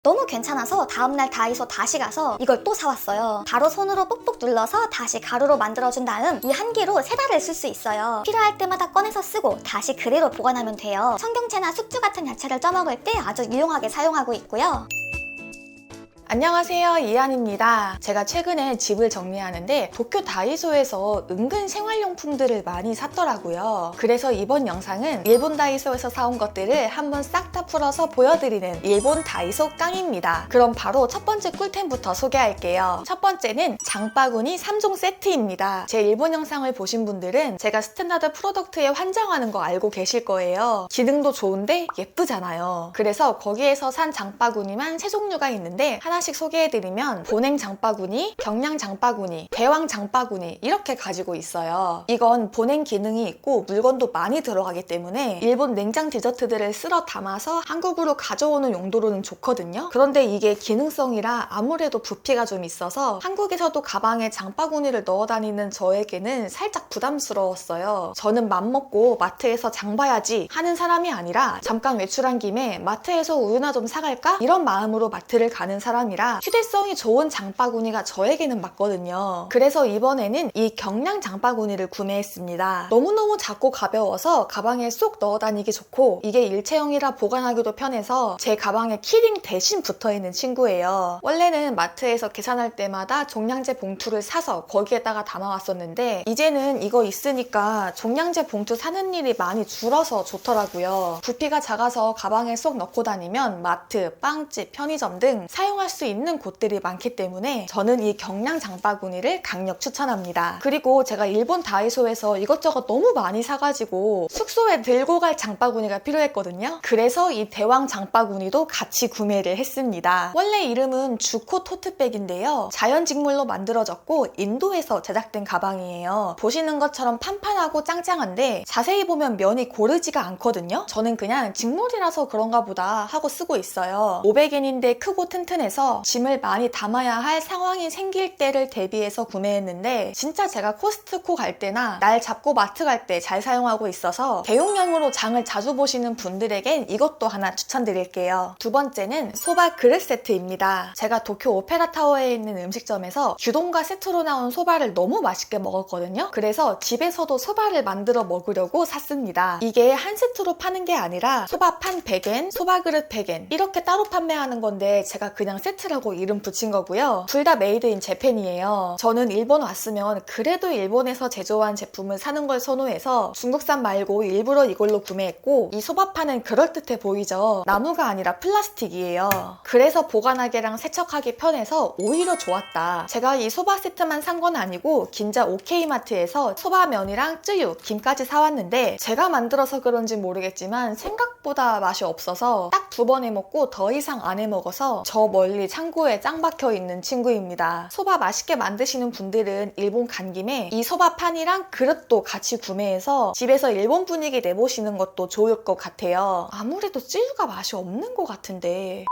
너무 괜찮아서 다음날 다이소 다시 가서 이걸 또 사왔어요. 바로 손으로 뽁뽁 눌러서 다시 가루로 만들어준 다음 이 한 개로 3달을 쓸 수 있어요. 필요할 때마다 꺼내서 쓰고 다시 그대로 보관하면 돼요. 청경채나 숙주 같은 야채를 쪄먹을 때 아주 유용하게 사용하고 있고요. 안녕하세요, 이한입니다. 제가 최근에 집을 정리하는데 도쿄 다이소에서 은근 생활용품들을 많이 샀더라고요. 그래서 이번 영상은 일본 다이소에서 사온 것들을 한번 싹 다 풀어서 보여드리는 일본 다이소 깡입니다. 그럼 바로 첫 번째 꿀템부터 소개할게요. 첫 번째는 장바구니 3종 세트입니다. 제 일본 영상을 보신 분들은 제가 스탠다드 프로덕트에 환장하는 거 알고 계실 거예요. 기능도 좋은데 예쁘잖아요. 그래서 거기에서 산 장바구니만 3종류가 있는데 하나씩 소개해드리면 보냉 장바구니, 경량 장바구니, 대왕 장바구니 이렇게 가지고 있어요. 이건 보냉 기능이 있고 물건도 많이 들어가기 때문에 일본 냉장 디저트들을 쓸어 담아서 한국으로 가져오는 용도로는 좋거든요. 그런데 이게 기능성이라 아무래도 부피가 좀 있어서 한국에서도 가방에 장바구니를 넣어 다니는 저에게는 살짝 부담스러웠어요. 저는 맘먹고 마트에서 장 봐야지 하는 사람이 아니라 잠깐 외출한 김에 마트에서 우유나 좀 사갈까? 이런 마음으로 마트를 가는 사람이라 휴대성이 좋은 장바구니가 저에게는 맞거든요. 그래서 이번에는 이 경량 장바구니를 구매했습니다. 너무너무 작고 가벼워서 가방에 쏙 넣어 다니기 좋고 이게 일체형이라 보관하기도 편해서 제 가방에 키링 대신 붙어있는 친구예요. 원래는 마트에서 계산할 때마다 종량제 봉투를 사서 거기에다가 담아왔었는데 이제는 이거 있으니까 종량제 봉투 사는 일이 많이 줄어서 좋더라고요. 부피가 작아서 가방에 쏙 넣고 다니면 마트, 빵집, 편의점 등 사용할 수 있는 곳들이 많기 때문에 저는 이 경량 장바구니를 강력 추천합니다. 그리고 제가 일본 다이소에서 이것저것 너무 많이 사가지고 숙소에 들고 갈 장바구니가 필요했거든요. 그래서 이 대왕 장바구니도 같이 구매를 했습니다. 원래 이름은 주코 토트백인데요. 자연직물로 만들어졌고 인도에서 제작된 가방이에요. 보시는 것처럼 판판하고 짱짱한데 자세히 보면 면이 고르지가 않거든요. 저는 그냥 직물이라서 그런가 보다 하고 쓰고 있어요. 500엔인데 크고 튼튼해서 짐을 많이 담아야 할 상황이 생길 때를 대비해서 구매했는데 진짜 제가 코스트코 갈 때나 날 잡고 마트 갈 때 잘 사용하고 있어서 대용량으로 장을 자주 보시는 분들에겐 이것도 하나 추천드릴게요. 두 번째는 소바 그릇 세트입니다. 제가 도쿄 오페라타워에 있는 음식점에서 규동과 세트로 나온 소바를 너무 맛있게 먹었거든요. 그래서 집에서도 소바를 만들어 먹으려고 샀습니다. 이게 한 세트로 파는 게 아니라 소바판 100엔, 소바 그릇 100엔 이렇게 따로 판매하는 건데 제가 그냥 세트라고 이름 붙인 거고요. 둘 다 메이드 인 재팬이에요. 저는 일본 왔으면 그래도 일본에서 제조한 제품을 사는 걸 선호해서 중국산 말고 일부러 이걸로 구매했고 이 소바판은 그럴듯해 보이죠? 나무가 아니라 플라스틱이에요. 그래서 보관하기랑 세척하기 편해서 오히려 좋았다. 제가 이 소바 세트만 산 건 아니고 긴자 오케이마트에서 소바면이랑 쯔유, 김까지 사왔는데 제가 만들어서 그런지 모르겠지만 생각보다 맛이 없어서 딱 2번 해먹고 더 이상 안 해먹어서 저 멀리 창고에 짱 박혀있는 친구입니다. 소바 맛있게 만드시는 분들은 일본 간 김에 이 소바판이랑 그릇도 같이 구매해서 집에서 일본 분위기 내보시는 것도 좋을 것 같아요. 아무래도 쯔유가 맛이 없는 것 같은데.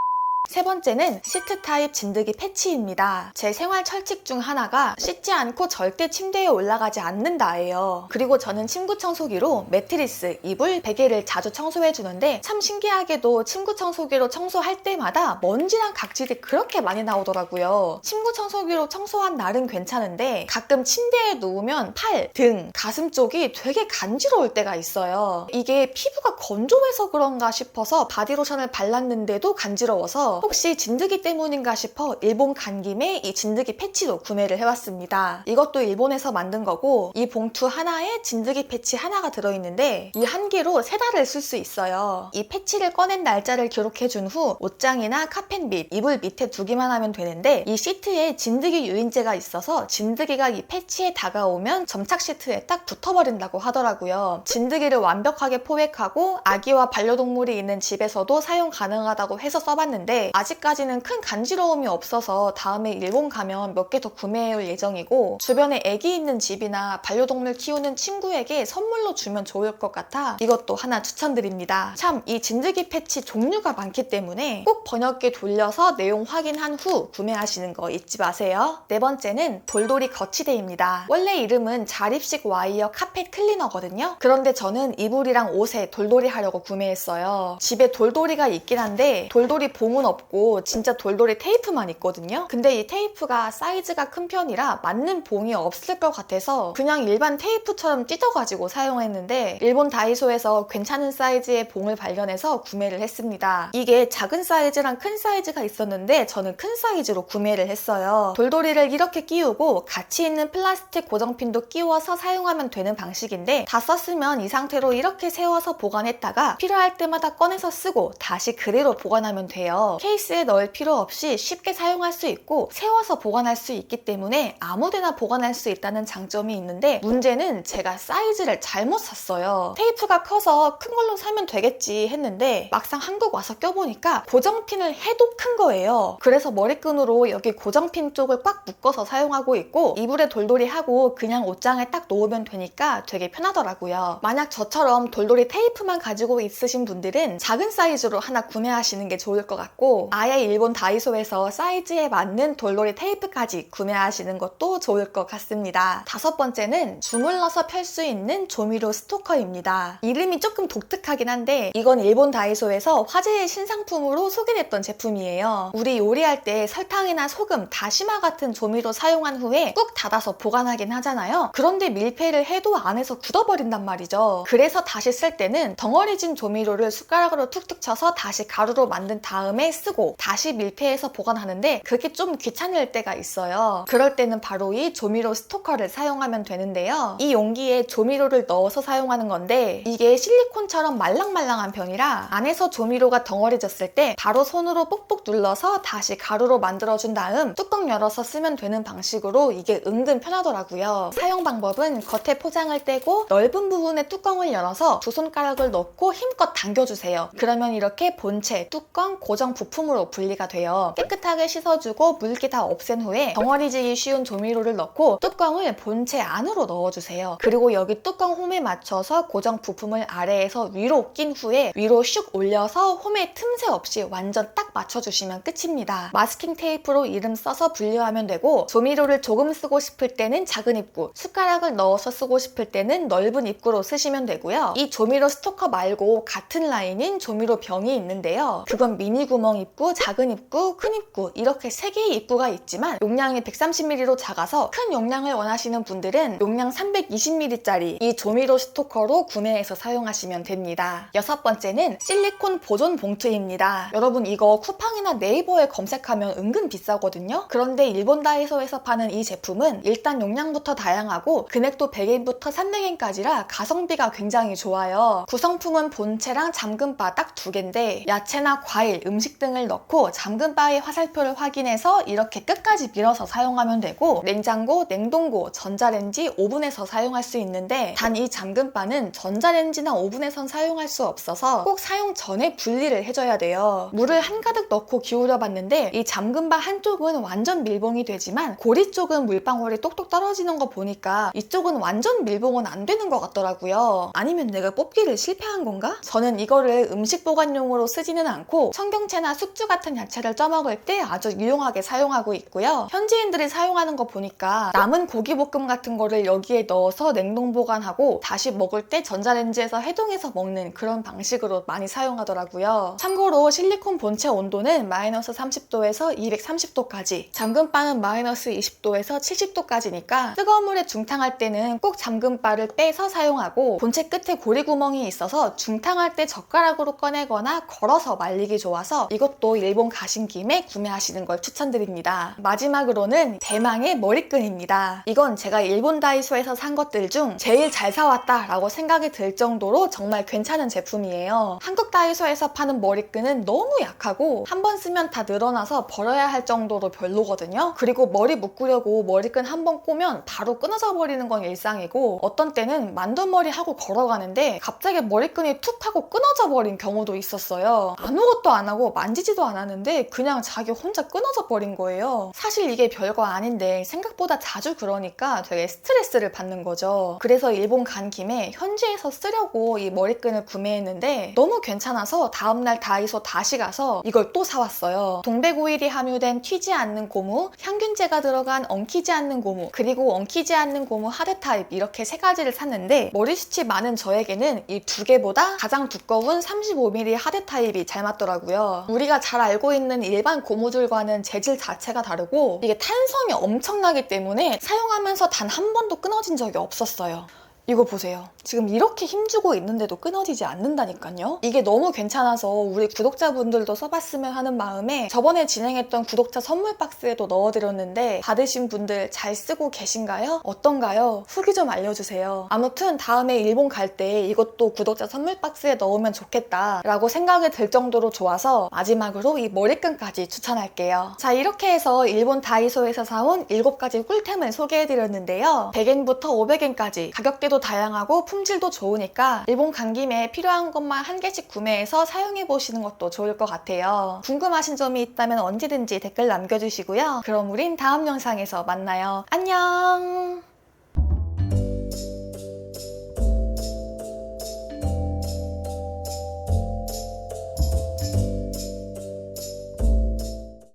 세 번째는 시트 타입 진드기 패치입니다. 제 생활 철칙 중 하나가 씻지 않고 절대 침대에 올라가지 않는다예요. 그리고 저는 침구 청소기로 매트리스, 이불, 베개를 자주 청소해주는데 참 신기하게도 침구 청소기로 청소할 때마다 먼지랑 각질이 그렇게 많이 나오더라고요. 침구 청소기로 청소한 날은 괜찮은데 가끔 침대에 누우면 팔, 등, 가슴 쪽이 되게 간지러울 때가 있어요. 이게 피부가 건조해서 그런가 싶어서 바디로션을 발랐는데도 간지러워서 혹시 진드기 때문인가 싶어 일본 간 김에 이 진드기 패치도 구매를 해왔습니다. 이것도 일본에서 만든 거고 이 봉투 하나에 진드기 패치 하나가 들어있는데 이 한 개로 3달을 쓸 수 있어요. 이 패치를 꺼낸 날짜를 기록해준 후 옷장이나 카펫 밑, 이불 밑에 두기만 하면 되는데 이 시트에 진드기 유인제가 있어서 진드기가 이 패치에 다가오면 점착 시트에 딱 붙어버린다고 하더라고요. 진드기를 완벽하게 포획하고 아기와 반려동물이 있는 집에서도 사용 가능하다고 해서 써봤는데 아직까지는 큰 간지러움이 없어서 다음에 일본 가면 몇 개 더 구매해올 예정이고 주변에 애기 있는 집이나 반려동물 키우는 친구에게 선물로 주면 좋을 것 같아 이것도 하나 추천드립니다. 참 이 진드기 패치 종류가 많기 때문에 꼭 번역기 돌려서 내용 확인한 후 구매하시는 거 잊지 마세요. 네 번째는 돌돌이 거치대입니다. 원래 이름은 자립식 와이어 카펫 클리너거든요. 그런데 저는 이불이랑 옷에 돌돌이 하려고 구매했어요. 집에 돌돌이가 있긴 한데 돌돌이 봉은 없고 진짜 돌돌이 테이프만 있거든요. 근데 이 테이프가 사이즈가 큰 편이라 맞는 봉이 없을 것 같아서 그냥 일반 테이프처럼 찢어가지고 사용했는데 일본 다이소에서 괜찮은 사이즈의 봉을 발견해서 구매를 했습니다. 이게 작은 사이즈랑 큰 사이즈가 있었는데 저는 큰 사이즈로 구매를 했어요. 돌돌이를 이렇게 끼우고 같이 있는 플라스틱 고정핀도 끼워서 사용하면 되는 방식인데 다 썼으면 이 상태로 이렇게 세워서 보관했다가 필요할 때마다 꺼내서 쓰고 다시 그대로 보관하면 돼요. 케이스에 넣을 필요 없이 쉽게 사용할 수 있고 세워서 보관할 수 있기 때문에 아무데나 보관할 수 있다는 장점이 있는데 문제는 제가 사이즈를 잘못 샀어요. 테이프가 커서 큰 걸로 사면 되겠지 했는데 막상 한국 와서 껴보니까 고정핀을 해도 큰 거예요. 그래서 머리끈으로 여기 고정핀 쪽을 꽉 묶어서 사용하고 있고 이불에 돌돌이 하고 그냥 옷장에 딱 놓으면 되니까 되게 편하더라고요. 만약 저처럼 돌돌이 테이프만 가지고 있으신 분들은 작은 사이즈로 하나 구매하시는 게 좋을 것 같고 아예 일본 다이소에서 사이즈에 맞는 돌돌이 테이프까지 구매하시는 것도 좋을 것 같습니다. 다섯 번째는 주물러서 펼 수 있는 조미료 스토커입니다. 이름이 조금 독특하긴 한데 이건 일본 다이소에서 화제의 신상품으로 소개됐던 제품이에요. 우리 요리할 때 설탕이나 소금, 다시마 같은 조미료 사용한 후에 꾹 닫아서 보관하긴 하잖아요. 그런데 밀폐를 해도 안에서 굳어버린단 말이죠. 그래서 다시 쓸 때는 덩어리진 조미료를 숟가락으로 툭툭 쳐서 다시 가루로 만든 다음에 쓰고 다시 밀폐해서 보관하는데 그게 좀 귀찮을 때가 있어요. 그럴 때는 바로 이 조미료 스토커를 사용하면 되는데요. 이 용기에 조미료를 넣어서 사용하는 건데 이게 실리콘처럼 말랑말랑한 편이라 안에서 조미료가 덩어리졌을 때 바로 손으로 뽁뽁 눌러서 다시 가루로 만들어준 다음 뚜껑 열어서 쓰면 되는 방식으로 이게 은근 편하더라고요. 사용 방법은 겉에 포장을 떼고 넓은 부분에 뚜껑을 열어서 두 손가락을 넣고 힘껏 당겨주세요. 그러면 이렇게 본체, 뚜껑, 고정 부품으로 분리가 돼요. 깨끗하게 씻어주고 물기 다 없앤 후에 덩어리지기 쉬운 조미료를 넣고 뚜껑을 본체 안으로 넣어주세요. 그리고 여기 뚜껑 홈에 맞춰서 고정 부품을 아래에서 위로 낀 후에 위로 슉 올려서 홈에 틈새 없이 완전 딱 맞춰주시면 끝입니다. 마스킹 테이프로 이름 써서 분류하면 되고 조미료를 조금 쓰고 싶을 때는 작은 입구, 숟가락을 넣어서 쓰고 싶을 때는 넓은 입구로 쓰시면 되고요. 이 조미료 스토커 말고 같은 라인인 조미료 병이 있는데요. 그건 미니 구멍 입구, 작은 입구, 큰 입구 이렇게 3개의 입구가 있지만 용량이 130ml로 작아서 큰 용량을 원하시는 분들은 용량 320ml짜리 이 조미료 스토커로 구매해서 사용하시면 됩니다. 여섯 번째는 실리콘 보존 봉투입니다. 여러분 이거 쿠팡이나 네이버에 검색하면 은근 비싸거든요. 그런데 일본 다이소에서 파는 이 제품은 일단 용량부터 다양하고 금액도 100엔부터 300엔까지라 가성비가 굉장히 좋아요. 구성품은 본체랑 잠금바 딱 2개인데 야채나 과일, 음식 등을 넣고 잠금바의 화살표를 확인해서 이렇게 끝까지 밀어서 사용하면 되고 냉장고, 냉동고, 전자레인지, 오븐에서 사용할 수 있는데 단 이 잠금바는 전자레인지나 오븐에선 사용할 수 없어서 꼭 사용 전에 분리를 해줘야 돼요. 물을 한가득 넣고 기울여 봤는데 이 잠금바 한쪽은 완전 밀봉이 되지만 고리 쪽은 물방울이 똑똑 떨어지는 거 보니까 이쪽은 완전 밀봉은 안 되는 것 같더라고요. 아니면 내가 뽑기를 실패한 건가? 저는 이거를 음식 보관용으로 쓰지는 않고 청경채나 숙주 같은 야채를 쪄먹을 때 아주 유용하게 사용하고 있고요. 현지인들이 사용하는 거 보니까 남은 고기볶음 같은 거를 여기에 넣어서 냉동 보관하고 다시 먹을 때 전자레인지에서 해동해서 먹는 그런 방식으로 많이 사용하더라고요. 참고로 실리콘 본체 온도는 마이너스 30도에서 230도까지, 잠금바는 마이너스 20도에서 70도까지니까 뜨거운 물에 중탕할 때는 꼭 잠금바를 빼서 사용하고 본체 끝에 고리구멍이 있어서 중탕할 때 젓가락으로 꺼내거나 걸어서 말리기 좋아서 이것도 일본 가신 김에 구매하시는 걸 추천드립니다. 마지막으로는 대망의 머리끈입니다. 이건 제가 일본 다이소에서 산 것들 중 제일 잘 사왔다 라고 생각이 들 정도로 정말 괜찮은 제품이에요. 한국 다이소에서 파는 머리끈은 너무 약하고 한 번 쓰면 다 늘어나서 버려야 할 정도로 별로거든요. 그리고 머리 묶으려고 머리끈 한 번 꼬면 바로 끊어져 버리는 건 일상이고 어떤 때는 만두머리 하고 걸어가는데 갑자기 머리끈이 툭 하고 끊어져 버린 경우도 있었어요. 아무것도 안 하고 만지지도 않았는데 그냥 자기 혼자 끊어져 버린 거예요. 사실 이게 별거 아닌데 생각보다 자주 그러니까 되게 스트레스를 받는 거죠. 그래서 일본 간 김에 현지에서 쓰려고 이 머리끈을 구매했는데 너무 괜찮아서 다음날 다이소 다시 가서 이걸 또 사왔어요. 동백오일이 함유된 튀지 않는 고무, 향균제가 들어간 엉키지 않는 고무, 그리고 엉키지 않는 고무 하드 타입 이렇게 3가지를 샀는데 머리숱이 많은 저에게는 이 2개보다 가장 두꺼운 35mm 하드 타입이 잘 맞더라고요. 우리 우리가 잘 알고 있는 일반 고무줄과는 재질 자체가 다르고 이게 탄성이 엄청나기 때문에 사용하면서 단 한 번도 끊어진 적이 없었어요. 이거 보세요. 지금 이렇게 힘주고 있는데도 끊어지지 않는다니까요. 이게 너무 괜찮아서 우리 구독자분들도 써봤으면 하는 마음에 저번에 진행했던 구독자 선물 박스에도 넣어드렸는데 받으신 분들 잘 쓰고 계신가요? 어떤가요? 후기 좀 알려주세요. 아무튼 다음에 일본 갈 때 이것도 구독자 선물 박스에 넣으면 좋겠다 라고 생각이 들 정도로 좋아서 마지막으로 이 머리끈까지 추천할게요. 자, 이렇게 해서 일본 다이소에서 사온 7가지 꿀템을 소개해드렸는데요. 100엔부터 500엔까지 가격대도 다양하고 품질도 좋으니까 일본 간 김에 필요한 것만 한 개씩 구매해서 사용해보시는 것도 좋을 것 같아요. 궁금하신 점이 있다면 언제든지 댓글 남겨주시고요. 그럼 우린 다음 영상에서 만나요. 안녕!